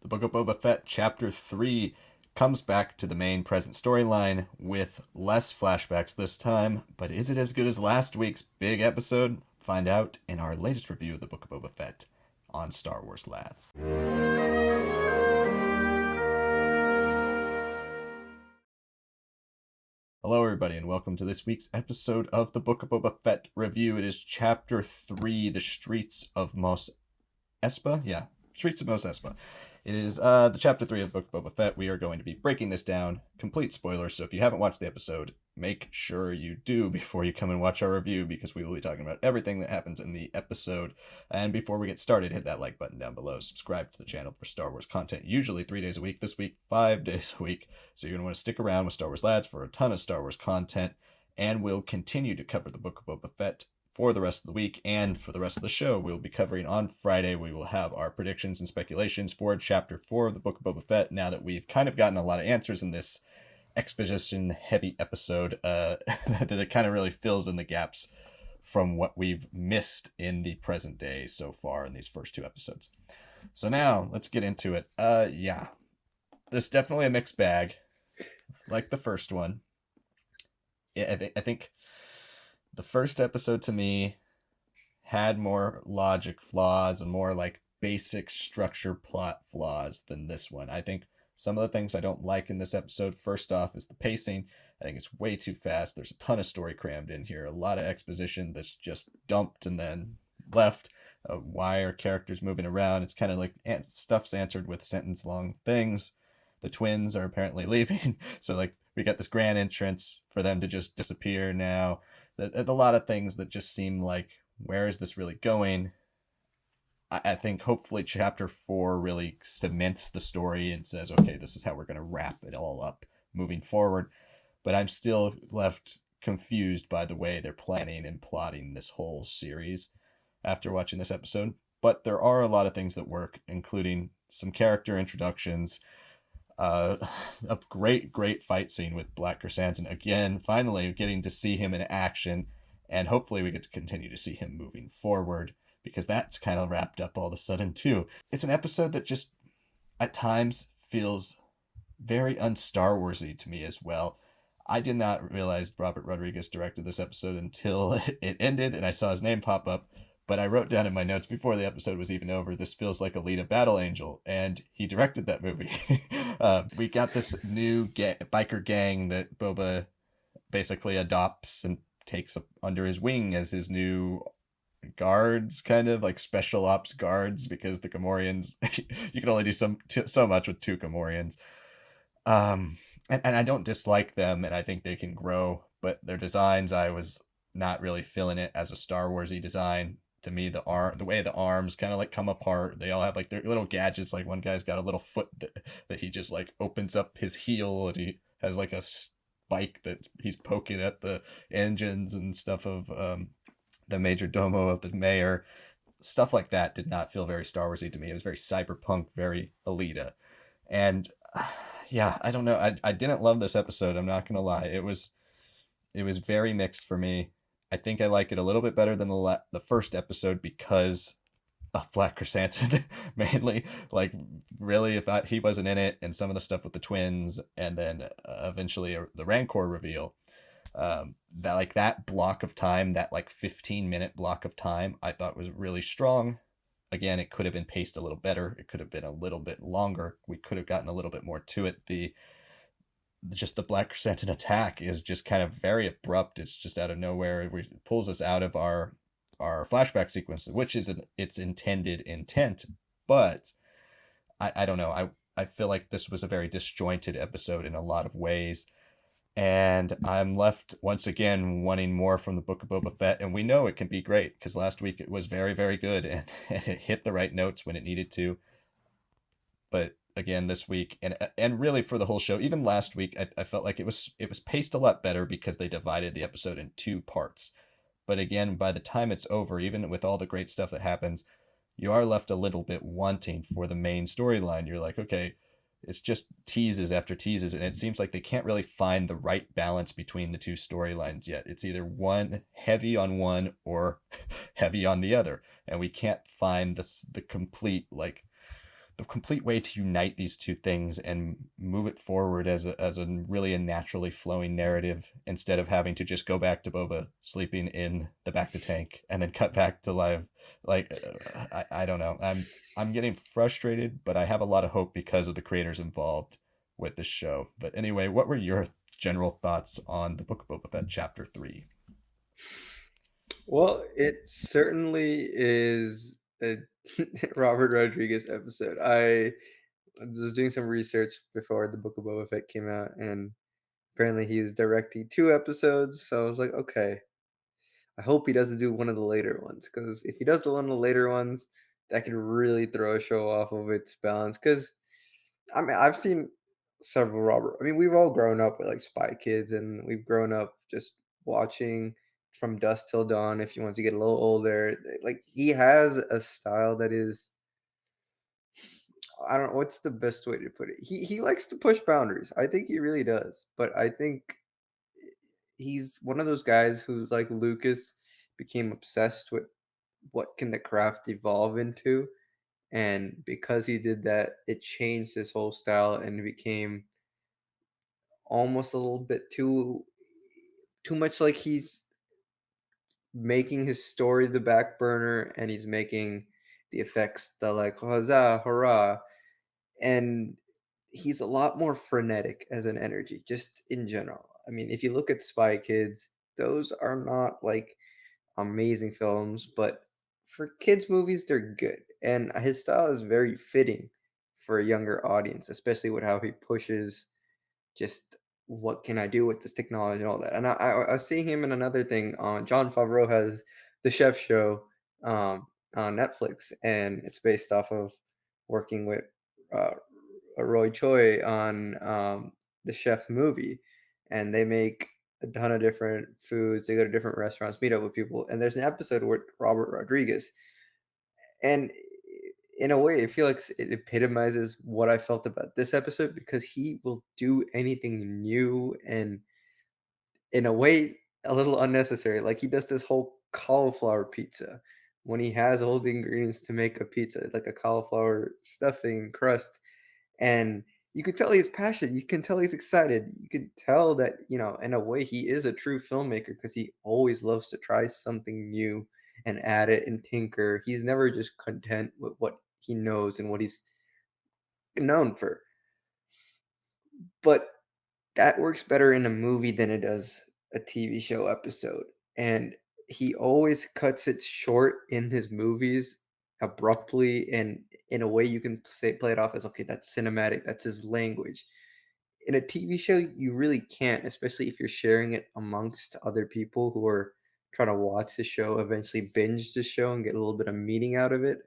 The Book of Boba Fett, Chapter 3, comes back to the main present storyline with less flashbacks this time, but is it as good as last week's big episode? Find out in our latest review of the Book of Boba Fett on Star Wars Lads. Hello, everybody, and welcome to this week's episode of the Book of Boba Fett review. It is Chapter 3, The Streets of Mos Espa? Yeah, Streets of Mos Espa. It is the Chapter 3 of Book of Boba Fett. We are going to be breaking this down. Complete spoilers, so if you haven't watched the episode, make sure you do before you come and watch our review, because we will be talking about everything that happens in the episode. And before we get started, hit that like button down below. Subscribe to the channel for Star Wars content, usually 3 days a week. This week, 5 days a week. So you're going to want to stick around with Star Wars Lads for a ton of Star Wars content. And we'll continue to cover the Book of Boba Fett for the rest of the week and for the rest of the show. We'll be covering on Friday. We will have our predictions and speculations for Chapter 4 of the Book of Boba Fett, now that we've kind of gotten a lot of answers in this exposition-heavy episode that it kind of really fills in the gaps from what we've missed in the present day so far in these first 2 episodes. So now, let's get into it. Yeah. There's definitely a mixed bag, like the first one. Yeah, I think the first episode to me had more logic flaws and more like basic structure plot flaws than this one. I think some of the things I don't like in this episode, first off, is the pacing. I think it's way too fast. There's a ton of story crammed in here, a lot of exposition that's just dumped and then left. Why are characters moving around? It's kind of like stuff's answered with sentence-long things. The twins are apparently leaving, so like we got this grand entrance for them to just disappear now. A lot of things that just seem like, where is this really going? I think hopefully Chapter 4 really cements the story and says, okay, this is how we're going to wrap it all up moving forward. But I'm still left confused by the way they're planning and plotting this whole series after watching this episode. But there are a lot of things that work, including some character introductions, a great fight scene with Black Chrysanthemum. Again, finally getting to see him in action, and hopefully we get to continue to see him moving forward, because that's kind of wrapped up all of a sudden too. It's an episode that just at times feels very un-Star Warsy to me as well. I did not realize Robert Rodriguez directed this episode until it ended and I saw his name pop up. But I wrote down in my notes before the episode was even over, this feels like Alita Battle Angel, and he directed that movie. We got this new biker gang that Boba basically adopts and takes up under his wing as his new guards, kind of like special ops guards, because the Gamorreans, you can only do so much with 2 Gamorreans. And I don't dislike them, and I think they can grow, but their designs, I was not really feeling it as a Star Warsy design. To me, the way the arms kind of like come apart, they all have like their little gadgets. Like one guy's got a little foot that he just like opens up his heel, and he has like a spike that he's poking at the engines and stuff of the major domo of the mayor. Stuff like that did not feel very Star Warsy to me. It was very cyberpunk, very Alita. And yeah, I don't know. I didn't love this episode. I'm not gonna lie. It was very mixed for me. I think I like it a little bit better than the first episode because of Black Chrysanthemum, mainly. Like, really, if he wasn't in it, and some of the stuff with the twins, and then eventually the Rancor reveal, that block of time, that like 15-minute block of time, I thought was really strong. Again, it could have been paced a little better. It could have been a little bit longer. We could have gotten a little bit more to it. The Black Chrysanthemum attack is just kind of very abrupt. It's just out of nowhere. It pulls us out of our flashback sequence, which is its intended intent. But I don't know. I feel like this was a very disjointed episode in a lot of ways. And I'm left, once again, wanting more from the Book of Boba Fett. And we know it can be great, because last week it was very, very good. And it hit the right notes when it needed to. But again this week, and really for the whole show, even last week, I felt like it was paced a lot better because they divided the episode in 2 parts. But again, by the time it's over, even with all the great stuff that happens, you are left a little bit wanting for the main storyline. You're like, okay, it's just teases after teases, and it seems like they can't really find the right balance between the 2 storylines yet. It's either one heavy on one or heavy on the other, and we can't find the complete like the complete way to unite these two things and move it forward as a really a naturally flowing narrative instead of having to just go back to Boba sleeping in the back to tank and then cut back to live. Like I don't know. I'm getting frustrated, but I have a lot of hope because of the creators involved with this show. But anyway, what were your general thoughts on the Book of Boba Fett Chapter 3? Well, it certainly is a Robert Rodriguez episode. I was doing some research before the Book of Boba Fett came out, and apparently he's directing 2 episodes. So I was like, okay, I hope he doesn't do one of the later ones, because if he does the one of the later ones, that could really throw a show off of its balance. Because I mean, I've seen several Robert. I mean, we've all grown up with like Spy Kids, and we've grown up just watching From Dusk Till Dawn. If you want to get a little older, like he has a style that is, I don't know what's the best way to put it. He likes to push boundaries. I think he really does. But I think he's one of those guys who's like Lucas became obsessed with what can the craft evolve into, and because he did that, it changed his whole style and it became almost a little bit too much like he's making his story the back burner, and he's making the effects the like huzzah hurrah, and he's a lot more frenetic as an energy just in general. I mean, if you look at Spy Kids, those are not like amazing films, but for kids movies they're good, and his style is very fitting for a younger audience, especially with how he pushes just what can I do with this technology and all that. And I was seeing him in another thing. On John Favreau has the Chef Show on Netflix, and it's based off of working with uh, Roy Choi on the Chef movie, and they make a ton of different foods. They go to different restaurants, meet up with people, and there's an episode with Robert Rodriguez, and in a way, I feel like it epitomizes what I felt about this episode, because he will do anything new and, in a way, a little unnecessary. Like he does this whole cauliflower pizza when he has all the ingredients to make a pizza, like a cauliflower stuffing crust, and you can tell he's passionate. You can tell he's excited. You can tell that, in a way, he is a true filmmaker because he always loves to try something new and add it and tinker. He's never just content with what he knows and what he's known for. But that works better in a movie than it does a TV show episode. And he always cuts it short in his movies abruptly, and in a way you can play it off as, okay, that's cinematic, that's his language. In a TV show, you really can't, especially if you're sharing it amongst other people who are trying to watch the show, eventually binge the show and get a little bit of meaning out of it.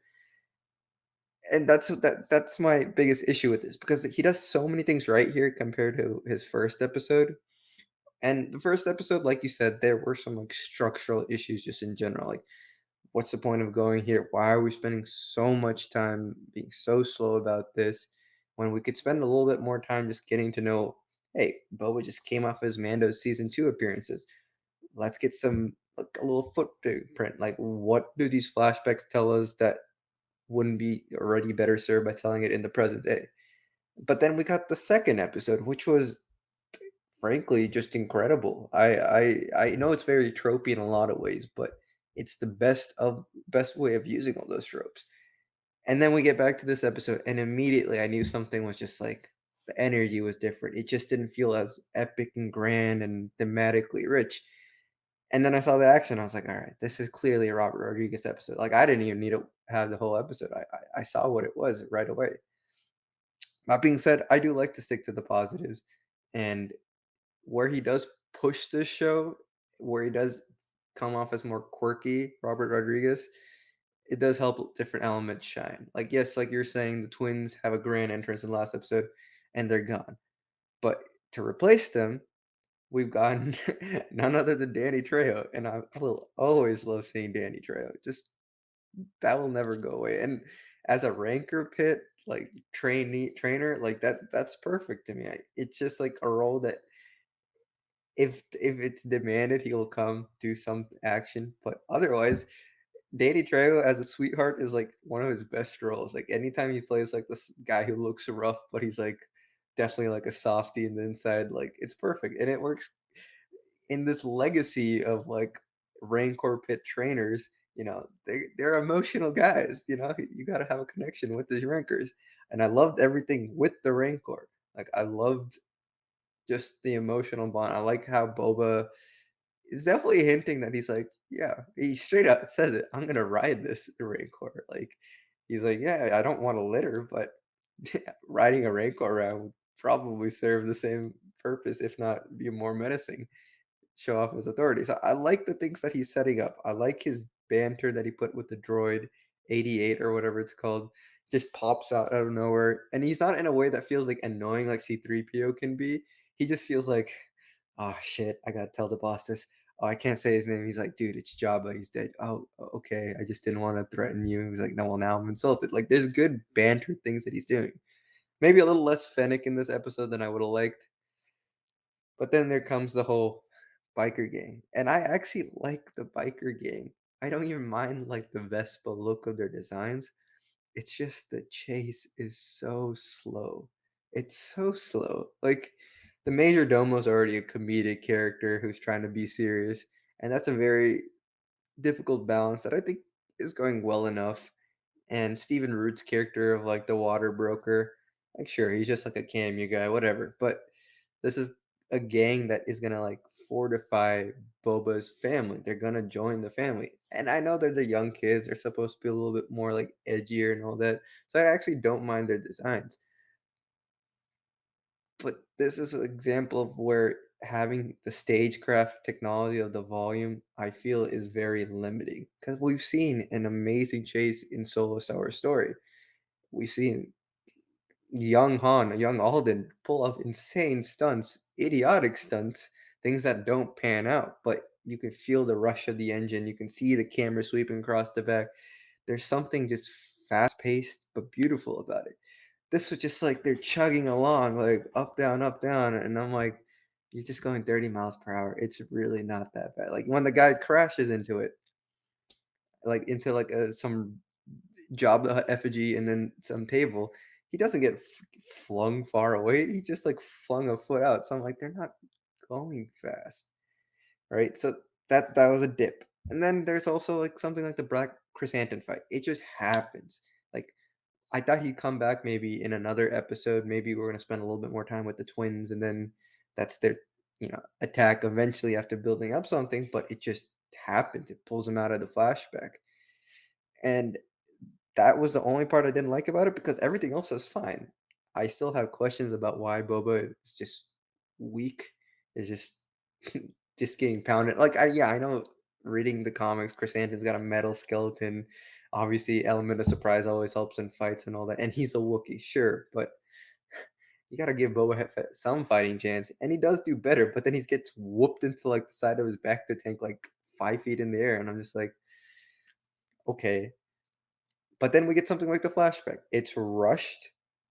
And that's my biggest issue with this, because he does so many things right here compared to his first episode. And the first episode, like you said, there were some like structural issues just in general. Like, what's the point of going here? Why are we spending so much time being so slow about this when we could spend a little bit more time just getting to know, hey, Boba just came off his Mando season 2 appearances. Let's get some like a little footprint. Like, what do these flashbacks tell us that wouldn't be already better served by telling it in the present day? But then we got the second episode, which was frankly just incredible. I know it's very tropey in a lot of ways, but it's the best way of using all those tropes. And then we get back to this episode, and immediately I knew something was just like the energy was different. It just didn't feel as epic and grand and thematically rich. And then I saw the action. I was like, all right, this is clearly a Robert Rodriguez episode. Like I didn't even need to have the whole episode. I saw what it was right away. That being said, I do like to stick to the positives, and where he does push this show, where he does come off as more quirky, Robert Rodriguez, it does help different elements shine. Like, yes, like you're saying, the twins have a grand entrance in the last episode and they're gone. But to replace them, we've gotten none other than Danny Trejo. And I will always love seeing Danny Trejo. Just that will never go away. And as a ranker pit, like trainer, like that's perfect to me. It's just like a role that if it's demanded, he'll come do some action, but otherwise, Danny Trejo as a sweetheart is like one of his best roles. Like anytime he plays like this guy who looks rough, but he's like definitely like a softie in the inside, like it's perfect. And it works in this legacy of like Rancor pit trainers. They're emotional guys. You got to have a connection with these Rancors. And I loved everything with the Rancor. Like I loved just the emotional bond. I like how Boba is definitely hinting that he's like, yeah, he straight out says it. I'm gonna ride this Rancor. Like, he's like, yeah, I don't want to litter, but riding a Rancor around would probably serve the same purpose, if not be more menacing, show off his authority. So I like the things that he's setting up. I like his banter that he put with the droid 88 or whatever it's called. Just pops out of nowhere. And he's not in a way that feels like annoying like C3PO can be. He just feels like, oh shit, I gotta tell the boss this. Oh, I can't say his name. He's like, dude, it's Jabba. He's dead. Oh, okay. I just didn't want to threaten you. He's like, no, well, now I'm insulted. Like, there's good banter things that he's doing. Maybe a little less Fennec in this episode than I would have liked. But then there comes the whole biker gang, and I actually like the biker gang. I don't even mind like the Vespa look of their designs. It's just the chase is so slow. It's so slow. Like the major domo's already a comedic character who's trying to be serious, and that's a very difficult balance that I think is going well enough. And Stephen Root's character of like the water broker, like sure, he's just like a cameo guy, whatever. But this is a gang that is gonna like fortify Boba's family. They're gonna join the family. And I know they're the young kids, they're supposed to be a little bit more like edgier and all that. So I actually don't mind their designs. But this is an example of where having the stagecraft technology of the volume, I feel is very limiting. Because we've seen an amazing chase in Solo Star Wars Story. We've seen young Han, young Alden pull off insane stunts, idiotic stunts, things that don't pan out, but you can feel the rush of the engine. You can see the camera sweeping across the back. There's something just fast paced but beautiful about it. This was just like they're chugging along, like up, down. And I'm like, you're just going 30 miles per hour. It's really not that bad. Like when the guy crashes into it, like into like some job effigy and then some table, he doesn't get flung far away. He just like flung a foot out. So I'm like, they're not going fast, right? So that was a dip. And then there's also like something like the Black Chrysanthemum fight. It just happens. Like I thought he'd come back maybe in another episode. Maybe we're gonna spend a little bit more time with the twins, and then that's their attack eventually after building up something. But it just happens. It pulls him out of the flashback, and that was the only part I didn't like about it because everything else was fine. I still have questions about why Boba is just weak, is just just getting pounded. Like I know reading the comics, Chrysanthemum's got a metal skeleton. Obviously, element of surprise always helps in fights and all that. And he's a Wookiee, sure, but you gotta give Boba Fett some fighting chance. And he does do better, but then he gets whooped into like the side of his back to tank like 5 feet in the air. And I'm just like, okay, but then we get something like the flashback. It's rushed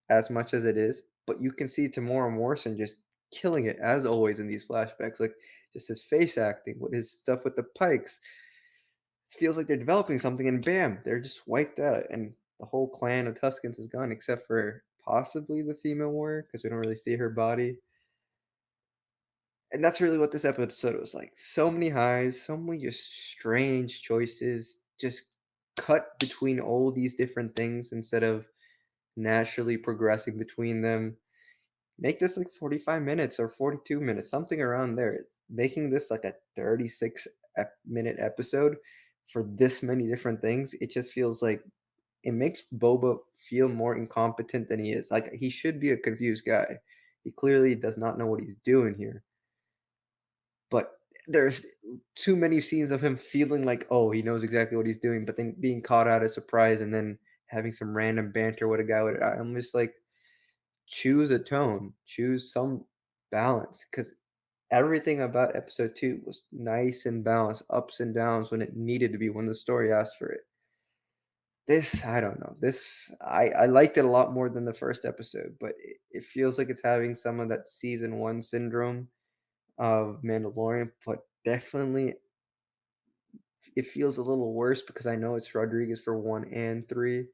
as much as it is, but you can see Tamora Morrison just killing it as always in these flashbacks. Like just his face acting, with his stuff with the pikes. It feels like they're developing something, and bam, they're just wiped out, and the whole clan of Tuscans is gone, except for possibly the female warrior because we don't really see her body. And that's really what this episode was like. So many highs, so many just strange choices, just cut between all these different things instead of naturally progressing between them. Make this like 45 minutes or 42 minutes, something around there. Making this like a 36 minute episode for this many different things, it just feels like it makes Boba feel more incompetent than he is. Like he should be a confused guy. He clearly does not know what he's doing here. But there's too many scenes of him feeling like, oh, he knows exactly what he's doing, but then being caught out of surprise and then having some random banter with a guy with I'm just like, choose a tone, choose some balance. Because everything about episode 2 was nice and balanced, ups and downs when it needed to be, when the story asked for it. This, I don't know. This I liked it a lot more than the first episode, but it feels like it's having some of that season 1 syndrome of Mandalorian, but definitely it feels a little worse because I know it's Rodriguez for 1 and 3,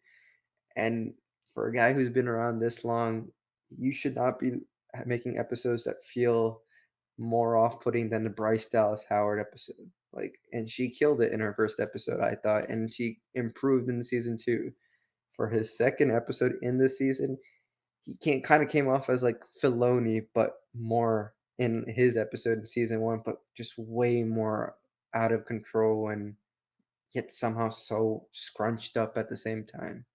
and for a guy who's been around this long, you should not be making episodes that feel more off-putting than the Bryce Dallas Howard episode. Like, and she killed it in her first episode, I thought, and she improved in season 2. For his second episode in this season, he kind of came off as like Filoni, but more in his episode in season 1, but just way more out of control and yet somehow so scrunched up at the same time.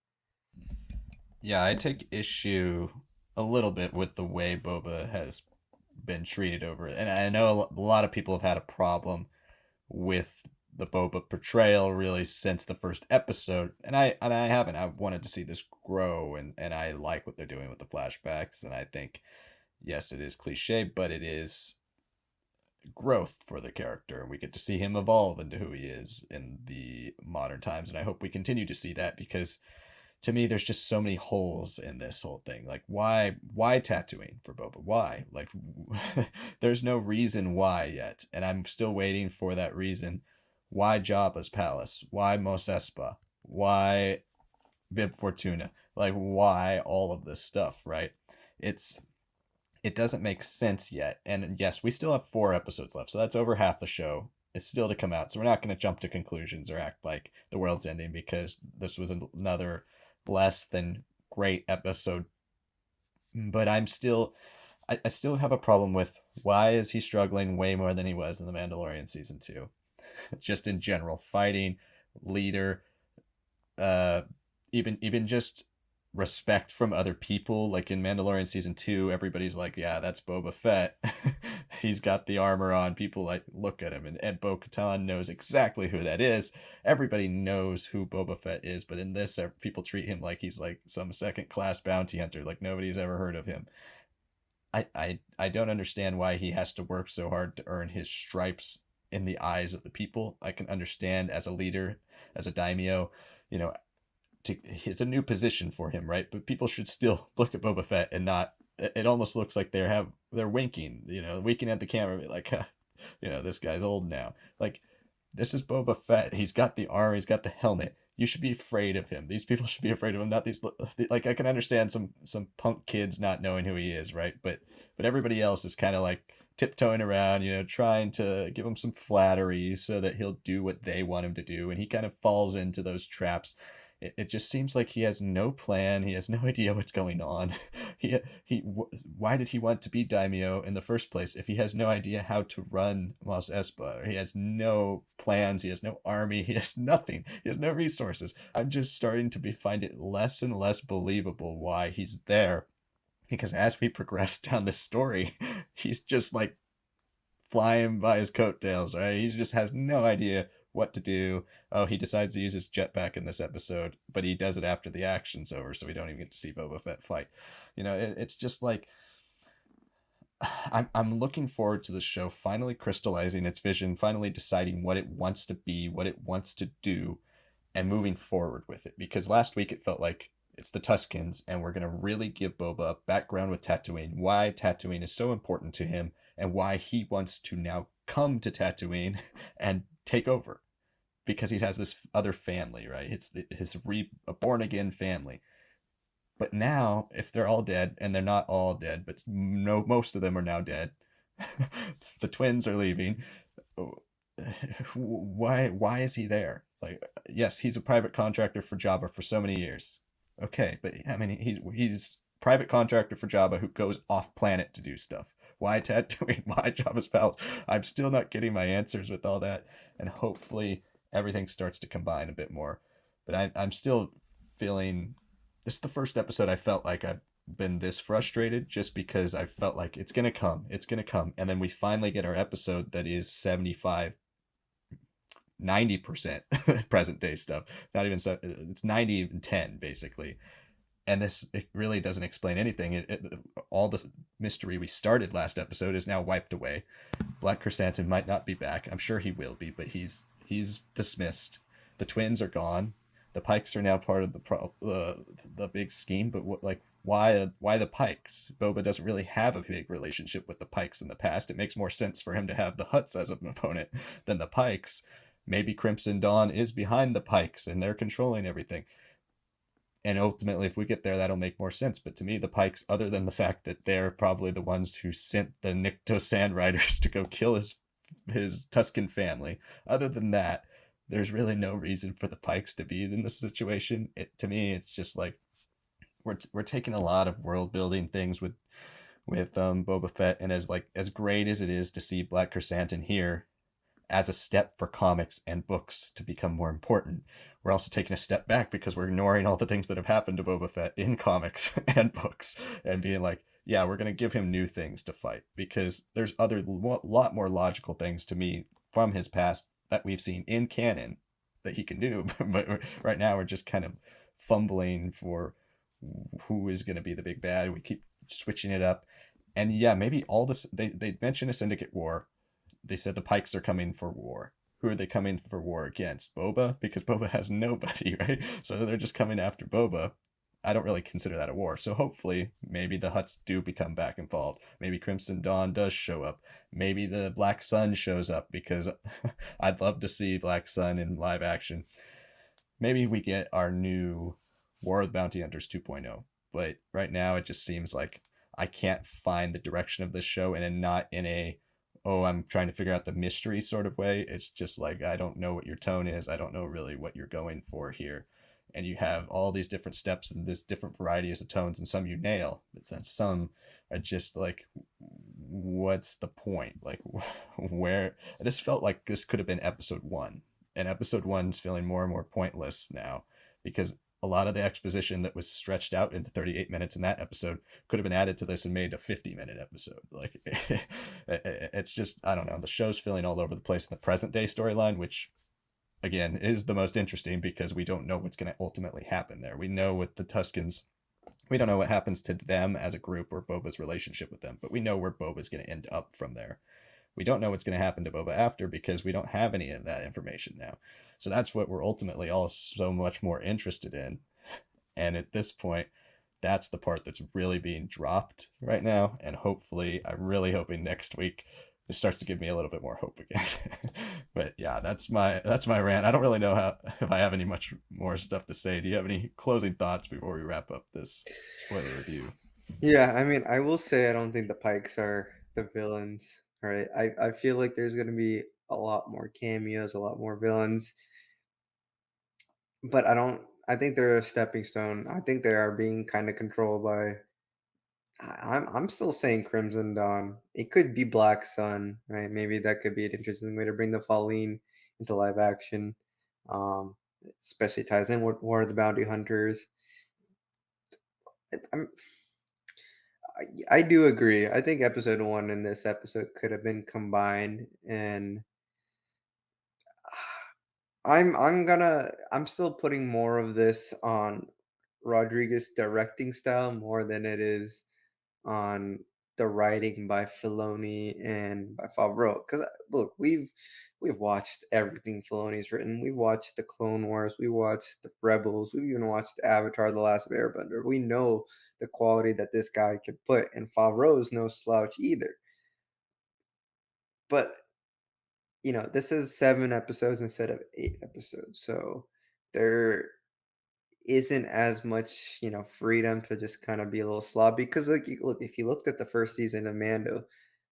Yeah, I take issue a little bit with the way Boba has been treated over it. And I know a lot of people have had a problem with the Boba portrayal really since the first episode. And I haven't. I wanted to see this grow, and I like what they're doing with the flashbacks, and I think yes, it is cliche, but it is growth for the character, and we get to see him evolve into who he is in the modern times, and I hope we continue to see that, because to me there's just so many holes in this whole thing. Like, why Tatooine for Boba? Why? Like, there's no reason why yet, and I'm still waiting for that reason. Why Jabba's palace? Why Mos Espa? Why Bib Fortuna? Like, why all of this stuff, right? it's it doesn't make sense yet. And yes, we still have 4 episodes left, so that's over half the show. It's still to come out, so we're not going to jump to conclusions or act like the world's ending, because this was another less than great episode. But I still have a problem with, why is he struggling way more than he was in The Mandalorian season 2? Just in general, fighting, leader, uh, even just respect from other people. Like in Mandalorian season 2, everybody's like, yeah, that's Boba Fett. He's got the armor on. People like look at him, and Bo-Katan knows exactly who that is. Everybody knows who Boba Fett is, but in this, people treat him like he's like some second class bounty hunter, like nobody's ever heard of him. I don't understand why he has to work so hard to earn his stripes in the eyes of the people. I can understand as a leader, as a daimyo, you know, it's a new position for him, right? But people should still look at Boba Fett and not. It almost looks like they're winking, winking at the camera, like, this guy's old now. Like, this is Boba Fett. He's got the armor. He's got the helmet. You should be afraid of him. These people should be afraid of him, not these. Like, I can understand some punk kids not knowing who he is, right? But everybody else is kind of like tiptoeing around, trying to give him some flattery so that he'll do what they want him to do, and he kind of falls into those traps. It just seems like he has no plan. He has no idea what's going on. Why did he want to be daimyo in the first place if he has no idea how to run Mos Espa? He has no plans. He has no army. He has nothing. He has no resources. I'm just starting to find it less and less believable why he's there, because as we progress down this story, he's just like flying by his coattails, right? He just has no idea what to do. Oh, he decides to use his jetpack in this episode, but he does it after the action's over, so we don't even get to see Boba Fett fight. It's just like, I'm looking forward to the show finally crystallizing its vision, finally deciding what it wants to be, what it wants to do, and moving forward with it. Because last week it felt like it's the Tuskens, and we're going to really give Boba background with Tatooine, why Tatooine is so important to him, and why he wants to now come to Tatooine and take over, because he has this other family, right? It's his born again family. But now, if they're all dead, and they're not all dead, but no, most of them are now dead. The twins are leaving. Why is he there? Like, yes, he's a private contractor for Jabba for so many years. Okay, but I mean, he's private contractor for Jabba who goes off planet to do stuff. Why Tatooine? Why Jabba's palace? I'm still not getting my answers with all that, and hopefully everything starts to combine a bit more. But I'm still feeling, this is the first episode I felt like I've been this frustrated, just because I felt like it's gonna come, and then we finally get our episode that is 75 90% present day stuff. Not even so, it's 90 and 10 basically. And it really doesn't explain anything. All the mystery we started last episode is now wiped away. Black Chrysanthemum might not be back. I'm sure he will be, but he's dismissed. The twins are gone. The Pikes are now part of the big scheme. But why the Pikes? Boba doesn't really have a big relationship with the Pikes in the past. It makes more sense for him to have the Hutts as an opponent than the Pikes. maybe Crimson Dawn is behind the Pikes and they're controlling everything. And ultimately, if we get there, that'll make more sense. But to me, the Pikes, other than the fact that they're probably the ones who sent the Nikto Sand Riders to go kill his Tuscan family, other than that, there's really no reason for the Pikes to be in this situation. To me, it's just like we're taking a lot of world building things with Boba Fett, and as great as it is to see Black Chrysanthemum here as a step for comics and books to become more important, we're also taking a step back because we're ignoring all the things that have happened to Boba Fett in comics and books and being like, yeah, we're going to give him new things to fight because there's other lot more logical things to me from his past that we've seen in canon that he can do. But right now we're just kind of fumbling for who is going to be the big bad. We keep switching it up. And yeah, maybe all this, they mentioned a syndicate war. They said the Pikes are coming for war. Who are they coming for war against? Boba? Because Boba has nobody, right? So they're just coming after Boba. I don't really consider that a war. So hopefully, maybe the Hutts do become back involved. Maybe Crimson Dawn does show up. Maybe the Black Sun shows up because I'd love to see Black Sun in live action. Maybe we get our new War of the Bounty Hunters 2.0. But right now, it just seems like I can't find the direction of this show, and not in a oh, I'm trying to figure out the mystery sort of way. It's just like, I don't know what your tone is. I don't know really what you're going for here. And you have all these different steps and this different varieties of tones, and some you nail, but then some are just like, what's the point? Like, where this felt like this could have been episode one, and episode one's feeling more and more pointless now because a lot of the exposition that was stretched out into 38 minutes in that episode could have been added to this and made a 50-minute episode. Like, it's just, I don't know. The show's feeling all over the place in the present day storyline, which again is the most interesting because we don't know what's going to ultimately happen there. We know with the Tuscans, we don't know what happens to them as a group or Boba's relationship with them, but we know where Boba's going to end up from there. We don't know what's going to happen to Boba after because we don't have any of that information now. So that's what we're ultimately all so much more interested in. And at this point, that's the part that's really being dropped right now. And hopefully, I'm really hoping next week it starts to give me a little bit more hope again. But yeah, that's my rant. I don't really know how if I have any much more stuff to say. Do you have any closing thoughts before we wrap up this spoiler review? Yeah, I mean, I will say I don't think the Pikes are the villains. All right. I feel like there's gonna be a lot more cameos, a lot more villains, but I think they're a stepping stone. I think they are being kind of controlled by I'm still saying Crimson Dawn. It could be Black Sun, right? Maybe that could be an interesting way to bring the Fallen into live action. Um, Especially ties in with War of the Bounty Hunters. I'm, I do agree. I think episode one and this episode could have been combined, and I'm still putting more of this on Rodriguez' directing style more than it is on the writing by Filoni and by Favreau. Because look, we've watched everything Filoni's written. We watched the Clone Wars. We watched the Rebels. We even watched Avatar: The Last Airbender. We know the quality that this guy can put, and Favreau is no slouch either. But this is 7 episodes instead of 8 episodes, so there isn't as much, freedom to just kind of be a little sloppy. Because look, if you looked at the first season of Mando,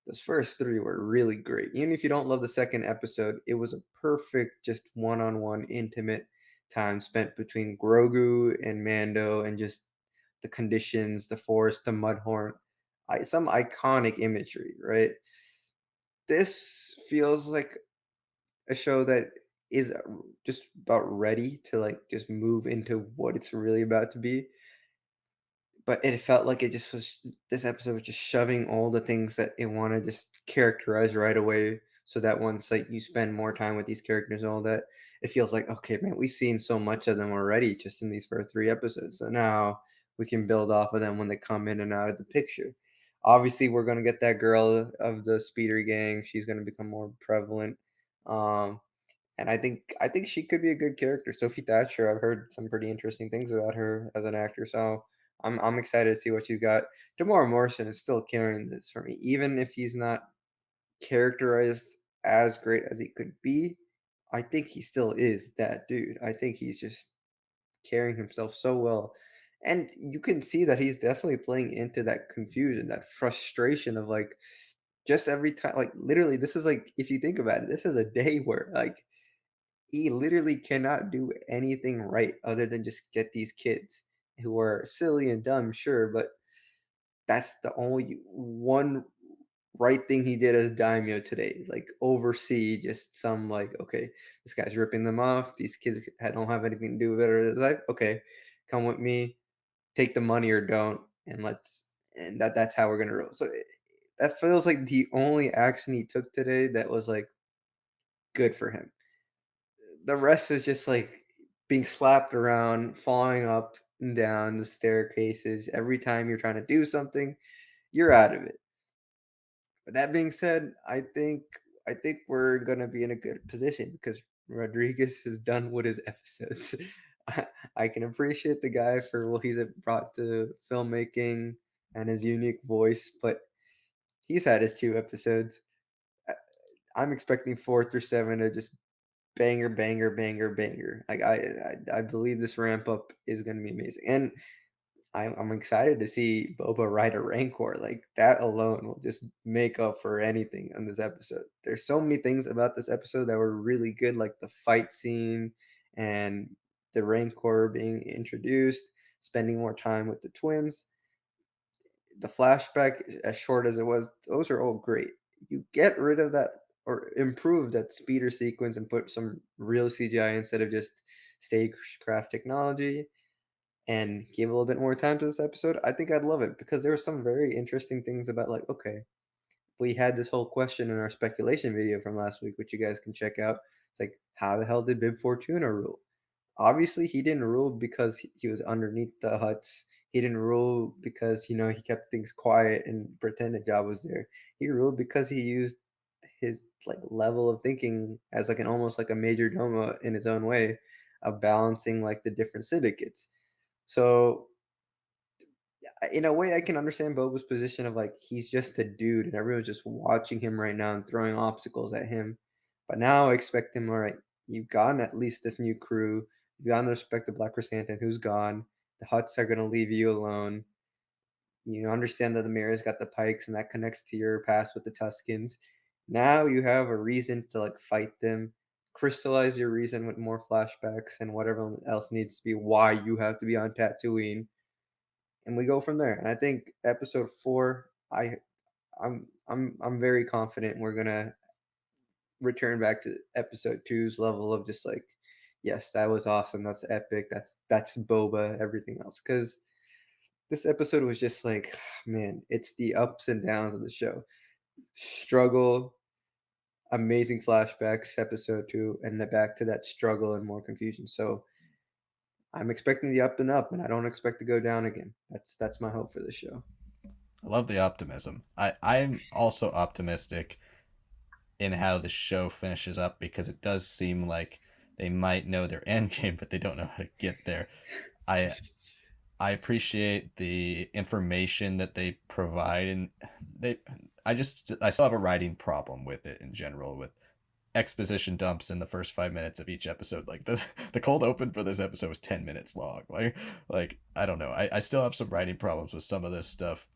those first three were really great. Even if you don't love the second episode, it was a perfect, just one-on-one, intimate time spent between Grogu and Mando, and just the conditions, the forest, the Mudhorn, some iconic imagery, right? This feels like a show that is just about ready to like just move into what it's really about to be. But it felt like it just was this episode was just shoving all the things that it wanted to just characterize right away. So that once like you spend more time with these characters and all that, it feels like, okay, man, we've seen so much of them already just in these first 3 episodes. So now we can build off of them when they come in and out of the picture. Obviously, we're gonna get that girl of the speeder gang. She's gonna become more prevalent. Um, and I think she could be a good character. Sophie Thatcher, I've heard some pretty interesting things about her as an actor, so I'm excited to see what she's got. Demar Morrison is still carrying this for me, even if he's not characterized as great as he could be. I think he still is that dude. I think he's just carrying himself so well. And you can see that he's definitely playing into that confusion, that frustration of like just every time, like literally, this is like, if you think about it, this is a day where like he literally cannot do anything right other than just get these kids who are silly and dumb, sure, but that's the only one right thing he did as daimyo today. Like oversee just some like, okay, this guy's ripping them off. These kids don't have anything to do with it or their life. Okay, come with me, take the money or don't, and that's how we're gonna roll. So that feels like the only action he took today that was like good for him. The rest is just like being slapped around, falling up and down the staircases. Every time you're trying to do something, you're out of it. But that being said, I think we're gonna be in a good position because Rodriguez is done with his episodes. I can appreciate the guy for what he's brought to filmmaking and his unique voice, but he's had his 2 episodes. I- I'm expecting 4 through 7 to just banger, banger, banger, banger. Like I believe this ramp up is gonna be amazing, and I'm excited to see Boba ride a Rancor. Like that alone will just make up for anything on this episode. There's so many things about this episode that were really good, like the fight scene and the Rancor being introduced, spending more time with the twins. The flashback, as short as it was, those are all great. You get rid of that or improve that speeder sequence and put some real CGI instead of just stagecraft technology and give a little bit more time to this episode, I think I'd love it because there were some very interesting things about like, okay, we had this whole question in our speculation video from last week, which you guys can check out. It's like, how the hell did Bib Fortuna rule? Obviously, he didn't rule because he was underneath the huts. He didn't rule because he kept things quiet and pretended Job was there. He ruled because he used his like level of thinking as like an almost like a major domo in his own way of balancing like the different syndicates. So in a way, I can understand Boba's position of like he's just a dude and everyone's just watching him right now and throwing obstacles at him. But now I expect him, all right, you've gotten at least this new crew. You've gotten the respect of Black Chrysanthemum, who's gone. The Huts are going to leave you alone. You understand that the Mayor's got the Pikes and that connects to your past with the Tuscans. Now you have a reason to like fight them, crystallize your reason with more flashbacks and whatever else needs to be why you have to be on Tatooine and we go from there. And I think episode 4, I'm very confident we're gonna return back to episode two's level of just like, yes, that was awesome. That's epic. That's Boba. Everything else, because this episode was just like, man, it's the ups and downs of the show. Struggle, amazing flashbacks, episode 2, and then back to that struggle and more confusion. So I'm expecting the up and up, and I don't expect to go down again. That's my hope for this show. I love the optimism. I'm also optimistic in how the show finishes up because it does seem like they might know their end game, but they don't know how to get there. I I appreciate the information that they provide, and they I still have a writing problem with it in general with exposition dumps in the first 5 minutes of each episode. Like the cold open for this episode was 10 minutes long. Like I don't know. I still have some writing problems with some of this stuff,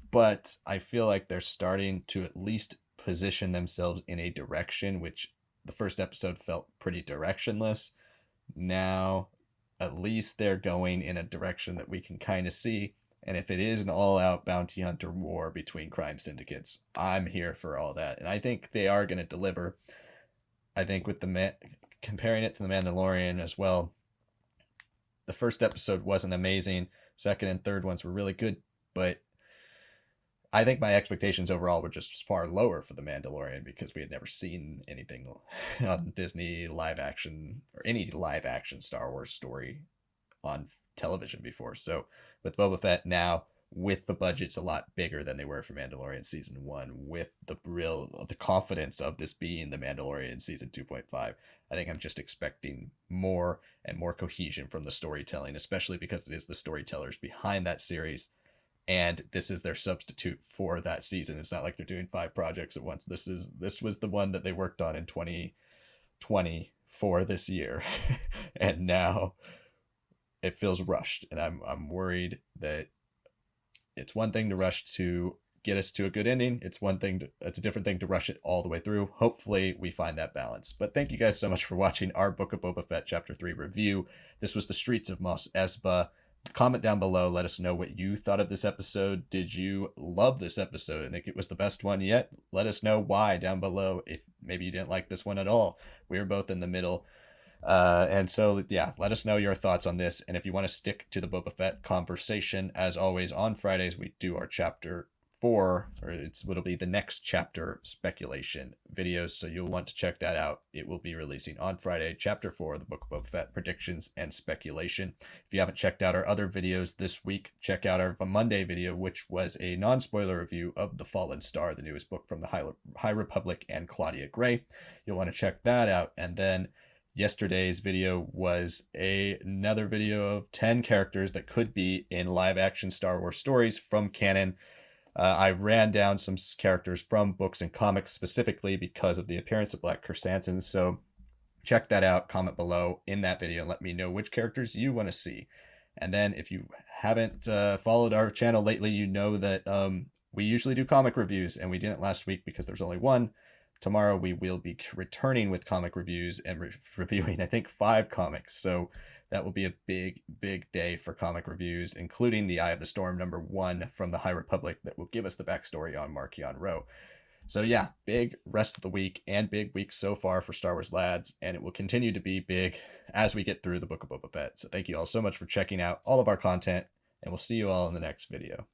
but I feel like they're starting to at least position themselves in a direction which the first episode felt pretty directionless. Now, at least they're going in a direction that we can kind of see. And if it is an all out bounty hunter war between crime syndicates, I'm here for all that. And I think they are going to deliver. I think with comparing it to The Mandalorian as well, the first episode wasn't amazing. Second and third ones were really good, but I think my expectations overall were just far lower for The Mandalorian because we had never seen anything on Disney live action or any live action Star Wars story on television before. So with Boba Fett now, with the budgets a lot bigger than they were for Mandalorian season 1, with the confidence of this being the Mandalorian season 2.5, I think I'm just expecting more and more cohesion from the storytelling, especially because it is the storytellers behind that series and this is their substitute for that season. It's not like they're doing 5 projects at once. This was the one that they worked on in 20 for this year. And now it feels rushed, and I'm worried that it's one thing to rush to get us to a good ending. It's a different thing to rush it all the way through. Hopefully we find that balance. But thank you guys so much for watching our Book of Boba Fett Chapter 3 review. This was the Streets of Mos Espa. Comment down below. Let us know what you thought of this episode. Did you love this episode and think it was the best one yet? Let us know why down below. If maybe you didn't like this one at all. We were both in the middle. And so, yeah, let us know your thoughts on this. And if you want to stick to the Boba Fett conversation, as always, on Fridays, we do our Chapter 4, or it'll be the next chapter speculation videos. So you'll want to check that out. It will be releasing on Friday, Chapter 4, the Book of Boba Fett predictions and speculation. If you haven't checked out our other videos this week, check out our Monday video, which was a non-spoiler review of The Fallen Star, the newest book from the High Republic and Claudia Gray. You'll want to check that out. And then yesterday's video was another video of 10 characters that could be in live action Star Wars stories from Canon. I ran down some characters from books and comics specifically because of the appearance of Black Chrysanthemum. So check that out, comment below in that video, and let me know which characters you want to see. And then if you haven't followed our channel lately, you know that we usually do comic reviews, and we didn't last week because there's only one. Tomorrow we will be returning with comic reviews and reviewing, I think, 5 comics. So that will be a big, big day for comic reviews, including the Eye of the Storm #1 from the High Republic that will give us the backstory on Marchion Ro. So yeah, big rest of the week and big week so far for Star Wars Lads, and it will continue to be big as we get through the Book of Boba Fett. So thank you all so much for checking out all of our content, and we'll see you all in the next video.